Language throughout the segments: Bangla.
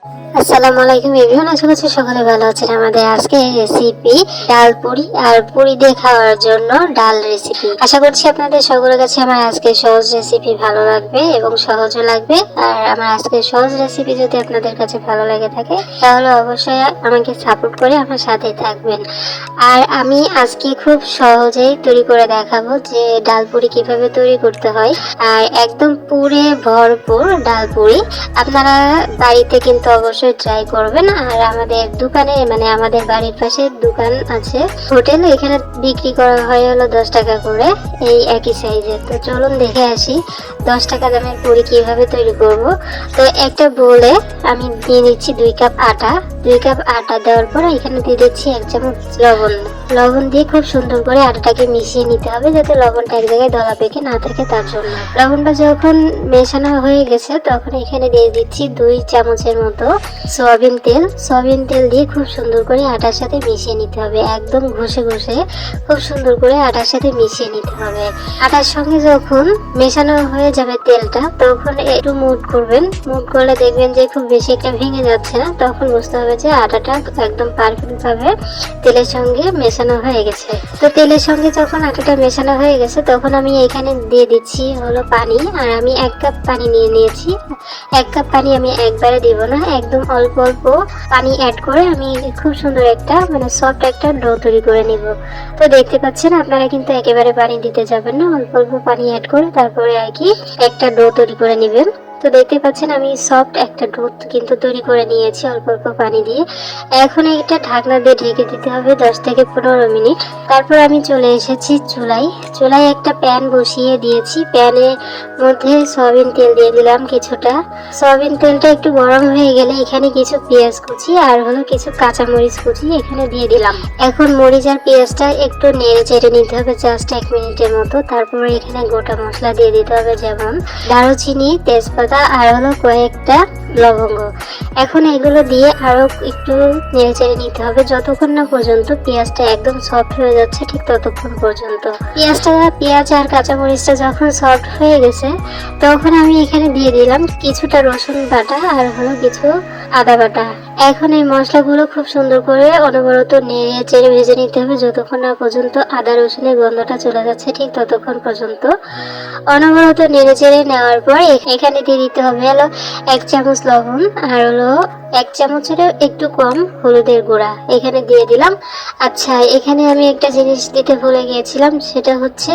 আসসালামু আলাইকুম এভরিওয়ান, আশা করছি সকলে ভালো আছেন। আমাদের আজকে রেসিপি ডাল পুরি আর পুরি দিয়ে খাওয়ার জন্য ডাল রেসিপি। আশা করছি আপনাদের সকলের কাছে আমার আজকে সহজ রেসিপি ভালো লাগবে এবং সহজও লাগবে। আর আমার আজকে সহজ রেসিপি যদি আপনাদের কাছে ভালো লেগে থাকে তাহলে অবশ্যই আমাকে সাপোর্ট করে আমার সাথে থাকবেন। আর আমি আজকে খুব সহজেই তৈরি করে দেখাবো যে ডাল পুরি কিভাবে তৈরি করতে হয়। আর একদম পুরে ভরপুর ডাল পুরি আপনারা বাড়িতে কিন্তু অবশ্যই ট্রাই করবেন। আর আমাদের দোকানে মানে আমাদের বাড়ির পাশে দোকান আছে, হোটেল, এখানে বিক্রি করা হয় হলো 10 টাকা করে এই একই সাইজের। তো চলুন দেখে আসি 10 টাকা দামের পুরি কিভাবে তৈরি করব। তো একটা বোলে আমি দিয়ে নিচ্ছি 2 কাপ আটা। 2 কাপ আটা দেওয়ার পর এখানে দিয়ে দিচ্ছি 1 চামচ লবণ দিয়ে খুব সুন্দর করে আটাটাকে মিশিয়ে নিতে হবে যাতে লবণটা এক জায়গায় দলা পেকে না থাকে, তার জন্য। লবণটা যখন মেশানো হয়ে গেছে তখন এখানে দিয়ে দিচ্ছি 2 চামচের মতো সয়াবিন তেল দিয়ে খুব সুন্দর করে আটার সাথে মিশিয়ে নিতে হবে। একদম ঘষে ঘষে খুব সুন্দর করে আটার সাথে মিশিয়ে নিতে হবে। আটার সঙ্গে যখন মেশানো হয়ে যাবে তেলটা তখন একটু মুড করবেন। মুড করলে দেখবেন যে খুব বেশি একটা ভেঙে যাচ্ছে না, তখন বুঝতে হবে যে আটাটা একদম পারফেক্ট ভাবে তেলের সঙ্গে মেশানো হয়ে গেছে। তো তেলের সঙ্গে যখন আটাটা মেশানো হয়ে গেছে তখন আমি এখানে দিয়ে দিচ্ছি হলো পানি। আর আমি 1 কাপ পানি নিয়ে নিয়েছি। 1 কাপ পানি আমি একবারে দিব না, একদম অল্প অল্প পানি অ্যাড করে আমি খুব সুন্দর একটা মানে সফট একটা ডো তৈরি করে নিব। তো দেখতে পাচ্ছেন আপনারা কিন্তু একেবারে পানি দিতে যাবেন না, অল্প অল্প পানি অ্যাড করে তারপরে আর কি একটা ডো তৈরি করে নেবেন। তো দেখতে পাচ্ছেন আমি সফট একটা ডো কিন্তু তৈরি করে নিয়েছি অল্প অল্প পানি দিয়ে। এখন এটা ঢাকনা দিয়ে ঢেকে দিতে হবে 10 থেকে 15 মিনিট। তারপর আমি চলে এসেছি চুলায় একটা প্যান বসিয়ে দিয়েছি। প্যানের মধ্যে সয়াবিন তেল দিয়ে দিলাম কিছুটা। সয়াবিন তেলটা একটু গরম হয়ে গেলে এখানে কিছু পেঁয়াজ কুচি আর হলো কিছু কাঁচামরিচ কুচি এখানে দিয়ে দিলাম। এখন মরিচ আর পেঁয়াজটা একটু নেড়ে চেড়ে নিতে হবে জাস্ট 1 মিনিটের মতো। তারপরে এখানে গোটা মশলা দিয়ে দিতে হবে, যেমন দারুচিনি, তেজপাতা আর হলো কয়েকটা লবঙ্গ। এখন এগুলো দিয়ে আরো একটু নেড়ে চেড়ে নিতে হবে যতক্ষণ না পর্যন্ত পেঁয়াজটা একদম সফট হয়ে যাচ্ছে, ঠিক ততক্ষণ পর্যন্ত। পেঁয়াজ আর কাঁচামরিচটা যখন সফট হয়ে গেছে তখন আমি এখানে দিয়ে দিলাম কিছুটা রসুন বাটা আর হলো কিছু আদা বাটা। এখন এই মশলাগুলো খুব সুন্দর করে অনবরত নেড়ে চেড়ে ভেজে নিতে হবে যতক্ষণ না পর্যন্ত আদা রসুনের গন্ধটা চলে যাচ্ছে, ঠিক ততক্ষণ পর্যন্ত অনবরত নেড়ে চেড়ে নেওয়ার পর এখানে দিয়ে দিতে হবে হলো 1 চামচ লবণ আর হলো 1 চামচেরও একটু কম হলুদের গুঁড়া এখানে দিয়ে দিলাম। আচ্ছা, এখানে আমি একটা জিনিস দিতে ভুলে গিয়েছিলাম, সেটা হচ্ছে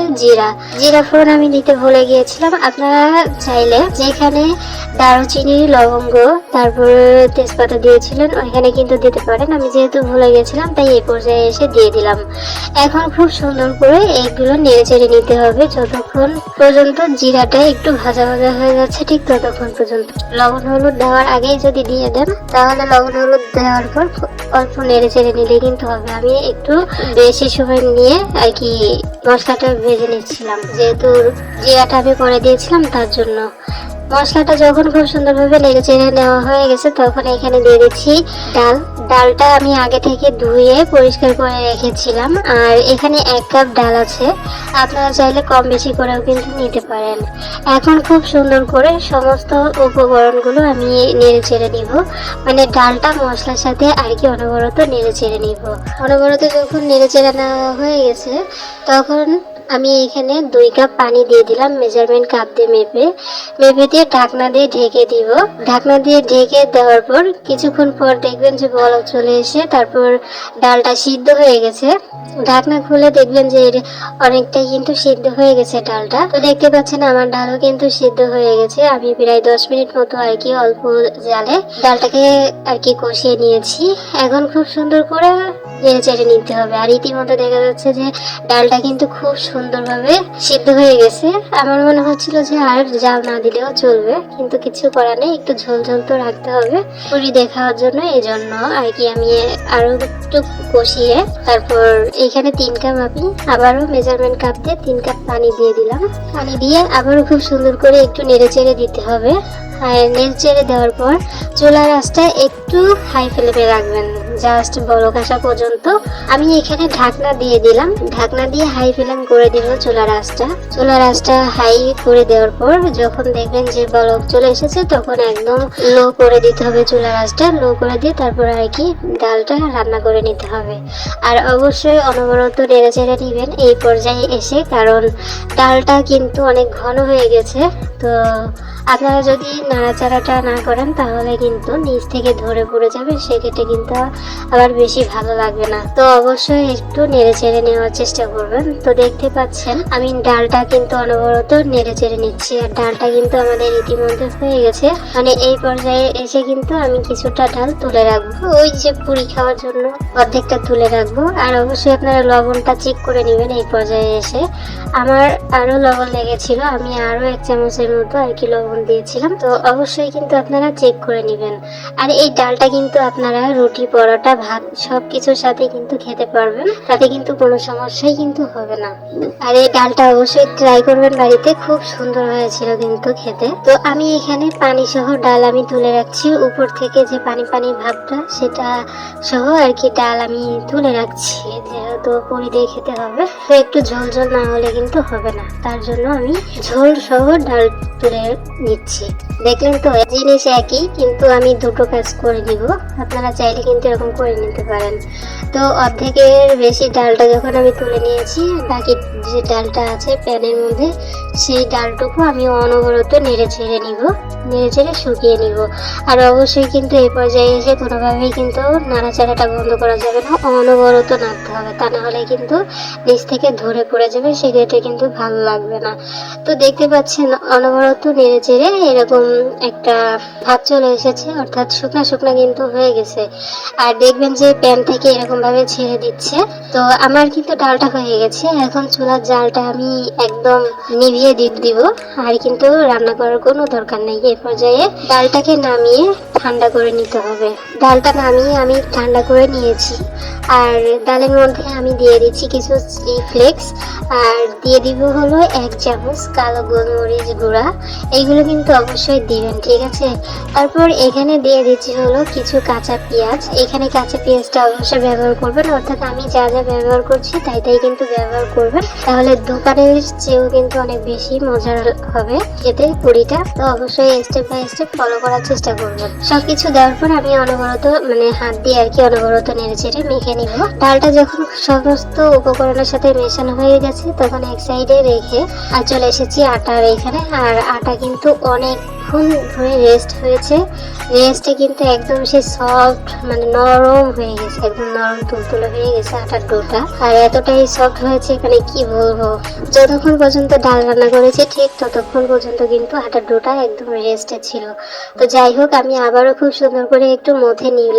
জিরা ফোড়ন আমি দিতে ভুলে গিয়েছিলাম। আপনারা চাইলে যেখানে দারুচিনি, লবঙ্গ তারপরে তেজপাতা দিয়েছিলেন ওইখানে কিন্তু দিতে পারেন। আমি যেহেতু ভুলে গেছিলাম তাই এই পর্যায়ে এসে দিয়ে দিলাম। এখন খুব সুন্দর করে এইগুলো নেড়ে চেড়ে নিতে হবে যতক্ষণ পর্যন্ত জিরাটা একটু ভাজা ভাজা হয়ে যাচ্ছে, ঠিক ততক্ষণ পর্যন্ত। লবণ হলুদ দেওয়ার আগেই যদি দিয়ে দেন তাহলে লবণ হলুদ দেওয়ার পর অল্প নেড়ে চেড়ে নিলে কিন্তু হবে। আমি একটু বেশি সময় নিয়ে আর কি মশলাটা ভেজে নিচ্ছিলাম, যেহেতু জিরাটা আমি করে দিয়েছিলাম তার জন্য। মশলাটা যখন খুব সুন্দরভাবে নেড়ে চেড়ে নেওয়া হয়ে গেছে তখন এখানে দিয়ে দিচ্ছি ডালটা আমি আগে থেকে ধুয়ে পরিষ্কার করে রেখেছিলাম। আর এখানে 1 কাপ ডাল আছে, আপনারা চাইলে কম বেশি করেও কিন্তু নিতে পারেন। এখন খুব সুন্দর করে সমস্ত উপকরণগুলো আমি নেড়ে চেড়ে নিব, মানে ডালটা মশলার সাথে আর কি অনবরত নেড়ে চেড়ে নিব। অনবরত যখন নেড়ে চেড়ে নেওয়া হয়ে গেছে তখন আমি এখানে 2 কাপ পানি দিয়ে দিলাম, মেজারমেন্ট কাপ দিয়ে মেপে দিয়ে ঢাকনা দিয়ে ঢেকে দিব। ঢাকনা দিয়ে ঢেকে দেওয়ার পর কিছুক্ষণ পর দেখবেন যে বলক চলে এসে তারপর ডালটা সিদ্ধ হয়ে গেছে। ঢাকনা খুলে দেখবেন যে অনেকটাই কিন্তু সিদ্ধ হয়ে গেছে ডালটা। তো দেখতে পাচ্ছেন আমার ডালও কিন্তু সিদ্ধ হয়ে গেছে। আমি প্রায় 10 মিনিট মতো আর কি অল্প জালে ডালটাকে আর কি কষিয়ে নিয়েছি। এখন খুব সুন্দর করে নেড়ে চেড়ে নিতে হবে। আর ইতিমধ্যে দেখা যাচ্ছে যে ডালটা কিন্তু খুব সুন্দরভাবে সিদ্ধ হয়ে গেছে। আমার মনে হচ্ছিল যে আর জাল না দিলেও চলবে, কিন্তু কিছু করার নেই, একটু ঝোল ঝোল তো রাখতে হবে পুরি দেখার জন্য। এই জন্য আর কি আমি আরো একটু কষিয়ে তারপর এখানে 3 কাপ আমি আবারও মেজারমেন্ট কাপ দিয়ে 3 কাপ পানি দিয়ে দিলাম। পানি দিয়ে আবারও খুব সুন্দর করে একটু নেড়ে চেড়ে দিতে হবে। আর নেড়ে চেড়ে দেওয়ার পর চুলার আঁচটা একটু হাই ফ্লেমে রাখবেন, জাস্ট বলক আসা পর্যন্ত আমি এখানে ঢাকনা দিয়ে দিলাম। ঢাকনা দিয়ে হাই ফ্লেম করে দিব চুলার আঁচটা হাই করে দেওয়ার পর যখন দেখবেন যে বলক চলে এসেছে তখন একদম লো করে দিতে হবে। চুলার আঁচটা লো করে দিয়ে তারপর আর কি ডালটা রান্না করে নিতে হবে। আর অবশ্যই অনবরত নেড়ে চেড়ে নিবেন এই পর্যায়ে এসে, কারণ ডালটা কিন্তু অনেক ঘন হয়ে গেছে। তো আপনারা যদি নাড়াচাড়াটা না করেন তাহলে কিন্তু নিচ থেকে ধরে পড়ে যাবে, সেক্ষেত্রে কিন্তু আবার বেশি ভালো লাগবে না। তো অবশ্যই একটু নেড়ে চেড়ে নেওয়ার চেষ্টা করবেন। তো দেখতে পাচ্ছেন আমি ডালটা কিন্তু অনবরত নেড়ে চেড়ে নিচ্ছি, আর ডালটা কিন্তু আমাদের ইতিমধ্যে হয়ে গেছে। মানে এই পর্যায়ে এসে কিন্তু আমি কিছুটা ডাল তুলে রাখবো, ওই যে পুরি খাওয়ার জন্য অর্ধেকটা তুলে রাখবো। আর অবশ্যই আপনারা লবণটা চেক করে নেবেন এই পর্যায়ে এসে। আমার আরো লবণ লেগেছিল, আমি আরো 1 চামচের মতো আর কি লবণ দিয়েছিলাম। তো অবশ্যই কিন্তু আপনারা চেক করে নেবেন। আর এই ডালটা কিন্তু আপনারা রুটি, পরোটা, ভাত সবকিছুর সাথে কিন্তু খেতে পারবেন, তাতে কিন্তু কোনো সমস্যাই কিন্তু হবে না। আর এই ডালটা অবশ্যই ট্রাই করবেন বাড়িতে, খুব সুন্দর হয়েছিল কিন্তু খেতে। তো আমি এখানে পানি সহ ডাল আমি তুলে রাখছি, উপর থেকে যে পানি পানি ভাবটা সেটা সহ আর কি ডাল আমি তুলে রাখছি, যেহেতু পুরি দিয়ে খেতে হবে। তো একটু ঝোল ঝোল না হলে কিন্তু হবে না, তার জন্য আমি ঝোল সহ ডাল তুলে নিচ্ছি। দেখলেন তো জিনিস একই, কিন্তু আমি দুটো কাজ করে নিব। আপনারা চাইলে কিন্তু এরকম করে নিতে পারেন। তো অর্ধেকের বেশি ডালটা যখন আমি তুলে নিয়েছি, বাকি যে ডালটা আছে প্যানের মধ্যে সেই ডালটুকু আমি অনবরত নেড়ে ছেড়ে নিব, নেড়ে ছেড়ে শুকিয়ে নিব। আর অবশ্যই কিন্তু এই পর্যায়ে এসে কোনোভাবেই কিন্তু নাড়াচাড়াটা বন্ধ করা যাবে না, অনবরত নাড়তে হবে, তা না হলে কিন্তু নিচ থেকে ধরে পড়ে যাবে, সেক্ষেত্রে কিন্তু ভালো লাগবে না। তো দেখতে পাচ্ছেন অনবরত নেড়ে চেড়ে এরকম একটা ভাব চলে এসেছে, অর্থাৎ শুকনা শুকনা কিন্তু হয়ে গেছে। আর দেখবেন যে প্যান থেকে এরকম ভাবে ছেড়ে দিচ্ছে। তো আমার কিন্তু ডালটা হয়ে গেছে। এখন চুলার জালটা আমি একদম নিভিয়ে দিব, আর কিন্তু রান্না করার কোনো দরকার নেই। এই পর্যায়ে ডালটাকে নামিয়ে ঠান্ডা করে নিতে হবে। ডালটা নামিয়ে আমি ঠান্ডা করে নিয়েছি। আর ডালের মধ্যে আমি দিয়ে দিচ্ছি কিছু চিলি ফ্লেক্স, আর দিয়ে দিব হলো 1 চামচ কালো গোলমরিচ গুঁড়া। এইগুলো কিন্তু অবশ্যই দিবেন, ঠিক আছে। তারপর এখানে দিয়ে দিচ্ছি হলো কিছু কাঁচা পেঁয়াজ। এখানে কাঁচা পেঁয়াজটা অবশ্যই ব্যবহার করবেন, অর্থাৎ আমি যা যা ব্যবহার করছি তাই কিন্তু ব্যবহার করবেন, তাহলে দোকানের চেয়েও কিন্তু অনেক বেশি মজার হবে খেতে পুরিটা। তো অবশ্যই স্টেপ বাই স্টেপ ফলো করার চেষ্টা করবেন। সবকিছু দেওয়ার পর আমি অনবরত হাত দিয়ে আর কি অনবরত নেড়ে চেড়ে মেখে নিব। ডালটা যখন সমস্ত উপকরণের সাথে মেশানো হয়ে গেছে তখন এক সাইডে রেখে আর চলে এসেছি আটার এখানে। আর আটা কিন্তু অনেকক্ষণ ধরে রেস্ট হয়েছে, রেস্টে কিন্তু একদম সে সফট নরম হয়ে গেছে, একদম নরম তুলতুলে হয়ে গেছে আটার ডোটা। আর এতটাই সফট হয়েছে এখানে কি বলবো, যতক্ষণ পর্যন্ত ডাল রান্না করেছি ঠিক ততক্ষণ পর্যন্ত কিন্তু আটার ডোটা একদম রেস্টে ছিল। তো যাই হোক, আমি আবারও খুব সুন্দর করে একটু মথে নিব।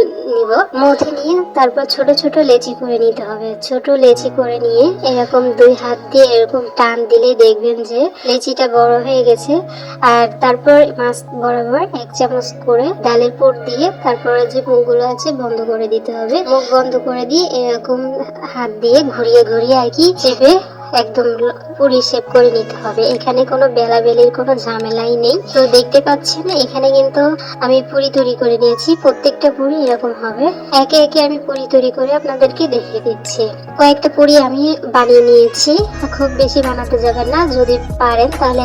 মথে নিয়ে তারপর ছোট ছোট লেচি করে নিতে হবে। ছোট লেচি করে নিয়ে এরকম 2 হাত দিয়ে এরকম টান দিলে দেখবেন যে লেচিটা বড় হয়ে গেছে। আর তারপর মাছ বরাবর 1 চামচ করে ডালের পুর দিয়ে তারপরে যে মুখগুলো আছে বন্ধ করে দিতে হবে। মুখ বন্ধ করে দিয়ে এরকম হাত দিয়ে ঘুরিয়ে ঘুরিয়ে আর কি চেপে একদম পুরি শেপ করে নিতে হবে। এখানে কোনো বেলাবেলির কোনো ঝামেলাই নেই। তো দেখতে পাচ্ছেন এখানে কিন্তু আমি পুরি তৈরি করে নিয়েছি। প্রত্যেকটা পুরি এরকম হবে। একে একে আমি পুরি তৈরি করে আপনাদেরকে দেখিয়ে দিচ্ছি। কয়েকটা পুরি আমি বানিয়ে নিয়েছি, খুব বেশি বানাতে যাবেন না। যদি পারেন তাহলে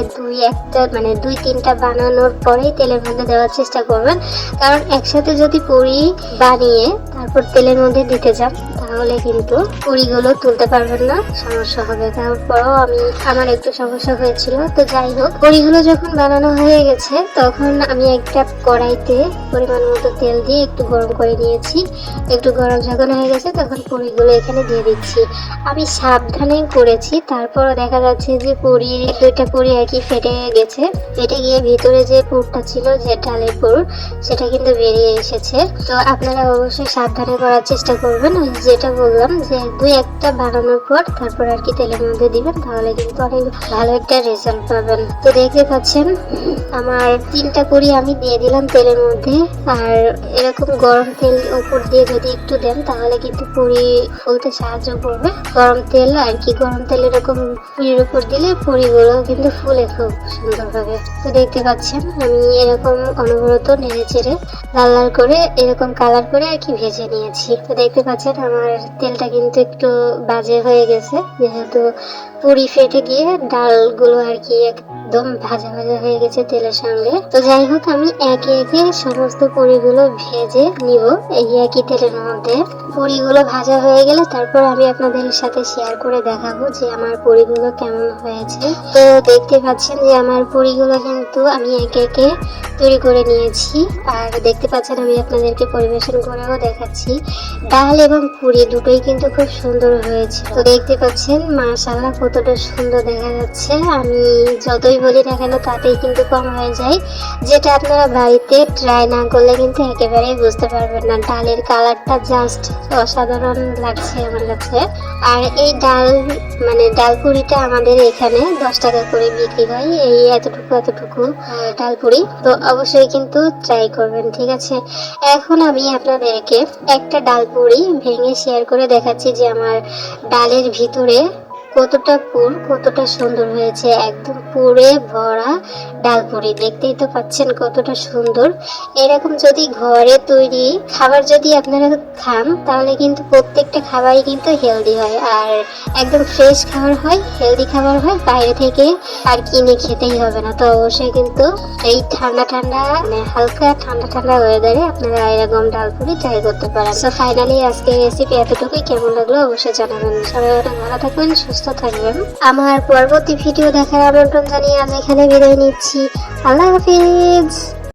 2-3টা বানানোর পরেই তেলের মধ্যে দেওয়ার চেষ্টা করবেন, কারণ একসাথে যদি পুরি বানিয়ে তারপর তেলের মধ্যে দিতে যান তাহলে কিন্তু পুরিগুলো তুলতে পারবেন না, সমস্যা হবে। তারপরও আমার একটু সমস্যা হয়েছিল। তো যাই হোক, পুরিগুলো যখন বানানো হয়ে গেছে তখন আমি একটা কড়াইতে পরিমাণ মতো তেল দিয়ে একটু গরম করে নিয়েছি। একটু গরম যখন হয়ে গেছে তখন পুরিগুলো এখানে দিয়ে দিচ্ছি। আমি সাবধানে করেছি, তারপরও দেখা যাচ্ছে যে 2টা পুরি আর কি ফেটে গেছে। ফেটে গিয়ে ভিতরে যে পুরটা ছিল, যে ডালের পুর, সেটা কিন্তু বেরিয়ে এসেছে। তো আপনারা অবশ্যই সাবধানে করার চেষ্টা করবেন। যেটা বললাম যে 2-1টা বানানোর পর তারপর আর কি তেলের মধ্যে দিবেন, তাহলে কিন্তু অনেক ভালো একটা রেজাল্ট পাবেন। তো দেখতে পাচ্ছেন আমার 3টা পুরি আমি দিয়ে দিলাম তেলের মধ্যে। আর এরকম গরম তেল উপর দিয়ে যদি একটু দেন তাহলে কিন্তু পুরি ফুলতে সাহায্য করবে। গরম তেল আর কি, গরম তেল এরকম পুরির উপর দিলে পুরিগুলো কিন্তু ফুলে খুব সুন্দরভাবে। তো দেখতে পাচ্ছেন আমি এরকম অনবরত নেড়ে চেড়ে লাল লাল করে এরকম কালার করে আর কি ভেজে ভেজে নিয়েছি। তো দেখতে পাচ্ছেন আমার তেলটা কিন্তু একটু বাজে হয়ে গেছে, যেহেতু পুরি ফেটে গিয়ে ডালগুলো আর কি একদম ভাজা ভাজা হয়ে গেছে তেলের সঙ্গে। তো যাই হোক, আমি একে একে সমস্ত পুরিগুলো ভেজে নিব এই একই তেলের মধ্যে। পুরিগুলো ভাজা হয়ে গেলে তারপর আমি আপনাদের সাথে শেয়ার করে দেখাবো যে আমার পুরিগুলো কেমন হয়েছে। তো দেখতে পাচ্ছেন যে আমার পুরিগুলো কিন্তু আমি একে একে তৈরি করে নিয়েছি, আর দেখতে পাচ্ছেন আমি আপনাদেরকে পরিবেশন করেও দেখাচ্ছি। ডাল এবং পুরি দুটোই কিন্তু খুব সুন্দর হয়েছে। তো দেখতে পাচ্ছেন মাশাআল্লাহ কতটা সুন্দর দেখা যাচ্ছে। আমি যতই বলি না কেন তাতেই কিন্তু কম হয়ে যায়, যেটা আপনারা বাড়িতে ট্রাই না করলে কিন্তু একেবারেই বুঝতে পারবেন না। ডালের কালারটা জাস্ট অসাধারণ লাগছে আমার কাছে। আর এই ডাল পুরিটা আমাদের এখানে 10 টাকা করে বিক্রি হয়, এই এতটুকু ডাল পুরি। তো অবশ্যই কিন্তু ট্রাই করবেন, ঠিক আছে। এখন আমি আপনাদেরকে একটা ডাল পুরি ভেঙে শেয়ার করে দেখাচ্ছি যে আমার ডালের ভিতরে কতটা সুন্দর হয়েছে। একদম পুরে ভরা ডাল পুরি, দেখতেই তো পাচ্ছেন কতটা সুন্দর। এরকম যদি ঘরে তৈরি খাবার যদি আপনারা খান তাহলে কিন্তু প্রত্যেকটা খাবারই কিন্তু হেলদি হয়, আর একদম ফ্রেশ খাবার হয়, হেলদি খাবার হয়। বাইরে থেকে আর কিনে খেতেই হবে না। তো অবশ্যই কিন্তু এই ঠান্ডা হালকা ঠান্ডা ওয়েদারে আপনারা এরকম ডাল পুরি ট্রাই করতে পারেন। সো ফাইনালি আজকের রেসিপি এতটুকুই। কেমন লাগলো অবশ্যই জানাবেন। সবাই অনেক ভালো থাকবেন, সুস্থ থাকবেন। আমার পরবর্তী ভিডিও দেখার আমন্ত্রণ জানিয়ে আজ এখানে বিদায় নিচ্ছি। আল্লাহ হাফিজ।